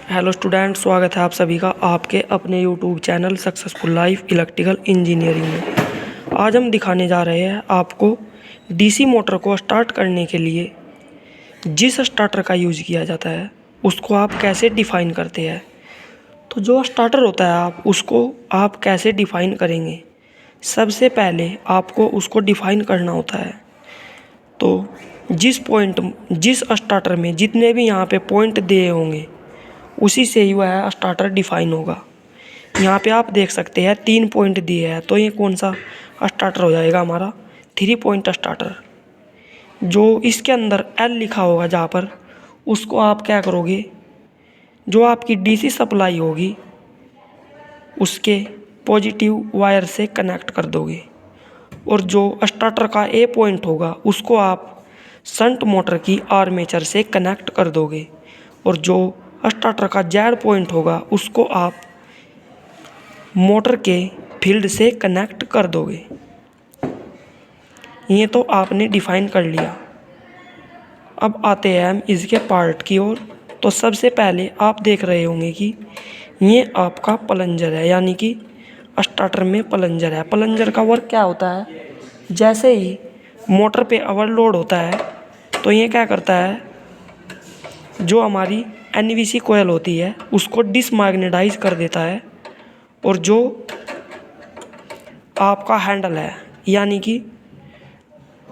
Hello student, स्वागत है आप सभी का आपके अपने YouTube channel successful life electrical engineering में। आज हम दिखाने जा रहे हैं आपको डीसी मोटर को स्टार्ट करने के लिए जिस स्टार्टर का यूज़ किया जाता है उसको आप कैसे डिफ़ाइन करते हैं। तो जो स्टार्टर होता है उसको आप कैसे डिफ़ाइन करेंगे। सबसे पहले आपको उसको डिफ़ाइन करना होता है। तो जिस स्टार्टर में जितने भी यहाँ पे पॉइंट दिए होंगे उसी से ही वह स्टार्टर डिफाइन होगा। यहाँ पे आप देख सकते हैं 3 पॉइंट दिए हैं, तो ये कौन सा स्टार्टर हो जाएगा हमारा 3 पॉइंट स्टार्टर। जो इसके अंदर एल लिखा होगा जहाँ पर, उसको आप क्या करोगे, जो आपकी डीसी सप्लाई होगी उसके पॉजिटिव वायर से कनेक्ट कर दोगे। और जो स्टार्टर का ए पॉइंट होगा उसको आप शंट मोटर की आर्मेचर से कनेक्ट कर दोगे। और जो स्टार्टर का जेड पॉइंट होगा उसको आप मोटर के फील्ड से कनेक्ट कर दोगे। ये तो आपने डिफाइन कर लिया। अब आते हैं हम इसके पार्ट की ओर। तो सबसे पहले आप देख रहे होंगे कि ये आपका प्लंजर है, यानी कि स्टार्टर में प्लंजर है। प्लंजर का वर्क क्या होता है, जैसे ही मोटर पे ओवरलोड होता है तो ये क्या करता है, जो हमारी एनवीसी कोयल होती है उसको डिसमैग्नेटाइज कर देता है। और जो आपका हैंडल है, यानी कि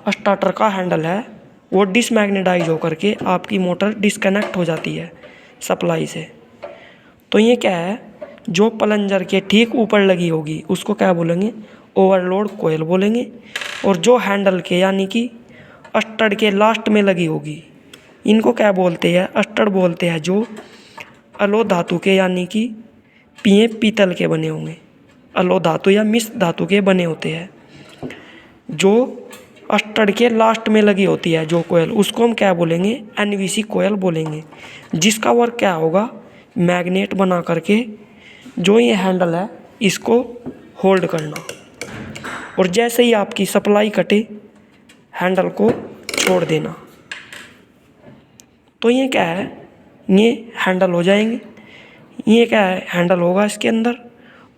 स्टार्टर का हैंडल है, वो डिसमैग्नेटाइज होकर के आपकी मोटर डिस्कनेक्ट हो जाती है सप्लाई से। तो ये क्या है, जो प्लंजर के ठीक ऊपर लगी होगी उसको क्या बोलेंगे, ओवरलोड कोयल बोलेंगे। और जो हैंडल के यानी कि स्टड के लास्ट में लगी होगी इनको क्या बोलते हैं, स्टड बोलते हैं। जो अलो धातु के यानी कि पीतल के बने होंगे, अलो धातु या मिश्र धातु के बने होते हैं। जो स्टड के लास्ट में लगी होती है जो कोयल, उसको हम क्या बोलेंगे, एनवीसी कोयल बोलेंगे। जिसका वर्क क्या होगा, मैग्नेट बना करके जो ये हैंडल है इसको होल्ड करना। और जैसे ही आपकी सप्लाई कटे हैंडल को छोड़ देना। तो ये क्या है, ये हैंडल हो जाएंगे। ये क्या है, हैंडल होगा इसके अंदर।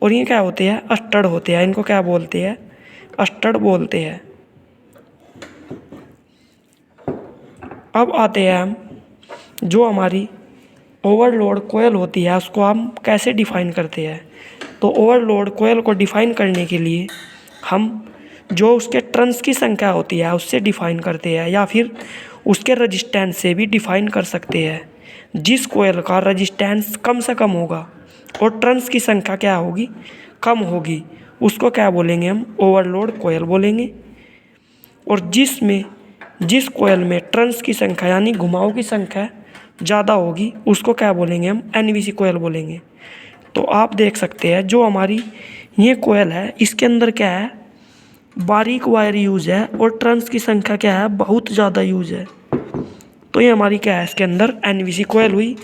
और ये क्या होते हैं, स्टड होते हैं। इनको क्या बोलते हैं, स्टड बोलते हैं। अब आते हैं हम, जो हमारी ओवरलोड कोयल होती है उसको हम कैसे डिफाइन करते हैं। तो ओवरलोड कोयल को डिफाइन करने के लिए हम जो उसके टर्न्स की संख्या होती है उससे डिफाइन करते हैं, या फिर उसके रजिस्टेंस से भी डिफाइन कर सकते हैं। जिस कोयल का रजिस्टेंस कम से कम होगा और टर्न्स की संख्या क्या होगी, कम होगी, उसको क्या बोलेंगे हम, ओवरलोड कोयल बोलेंगे। और जिस कोयल में टर्न्स की संख्या यानी घुमाव की संख्या ज़्यादा होगी उसको क्या बोलेंगे हम, एनवीसी कोयल बोलेंगे। तो आप देख सकते हैं जो हमारी ये कोयल है इसके अंदर क्या है, बारीक वायर यूज़ है और टर्न्स की संख्या क्या है, बहुत ज़्यादा यूज़ है। तो ये हमारी क्या है, इसके अंदर एनवीसी कोयल हुई।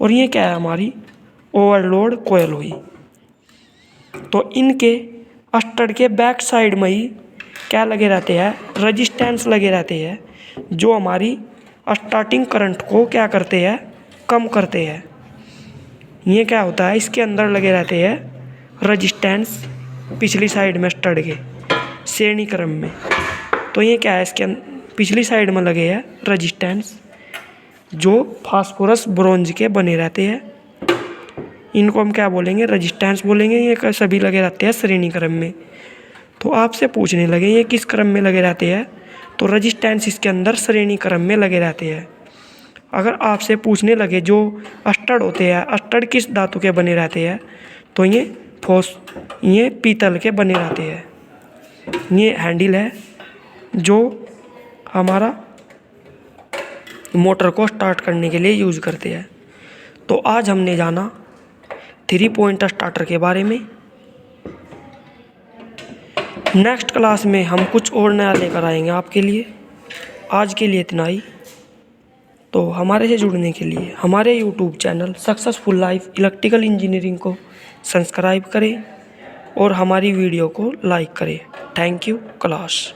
और ये क्या है, हमारी ओवरलोड कोयल हुई। तो इनके स्टड के बैक साइड में ही क्या लगे रहते हैं, रजिस्टेंस लगे रहते हैं, जो हमारी स्टार्टिंग करंट को क्या करते हैं, कम करते हैं। ये क्या होता है, इसके अंदर लगे रहते हैं रजिस्टेंस पिछली साइड में स्टड के श्रेणी क्रम में। तो ये क्या है, इसके पिछली साइड में लगे हैं रजिस्टेंस जो फास्फोरस ब्रोंज के बने रहते हैं। इनको हम क्या बोलेंगे, रजिस्टेंस बोलेंगे। ये सभी लगे रहते हैं श्रेणी क्रम में। तो आपसे पूछने लगे ये किस क्रम में लगे रहते हैं, तो रजिस्टेंस इसके अंदर श्रेणी क्रम में लगे रहते हैं। अगर आपसे पूछने लगे जो स्टड होते हैं, स्टड किस धातु के बने रहते हैं, तो ये पीतल के बने रहते हैं। ये हैंडल है जो हमारा मोटर को स्टार्ट करने के लिए यूज़ करते हैं। तो आज हमने जाना 3 पॉइंट स्टार्टर के बारे में। नेक्स्ट क्लास में हम कुछ और नया लेकर आएंगे आपके लिए। आज के लिए इतना ही। तो हमारे से जुड़ने के लिए हमारे YouTube channel successful life electrical engineering को सब्सक्राइब करें और हमारी वीडियो को लाइक करें। Thank you class.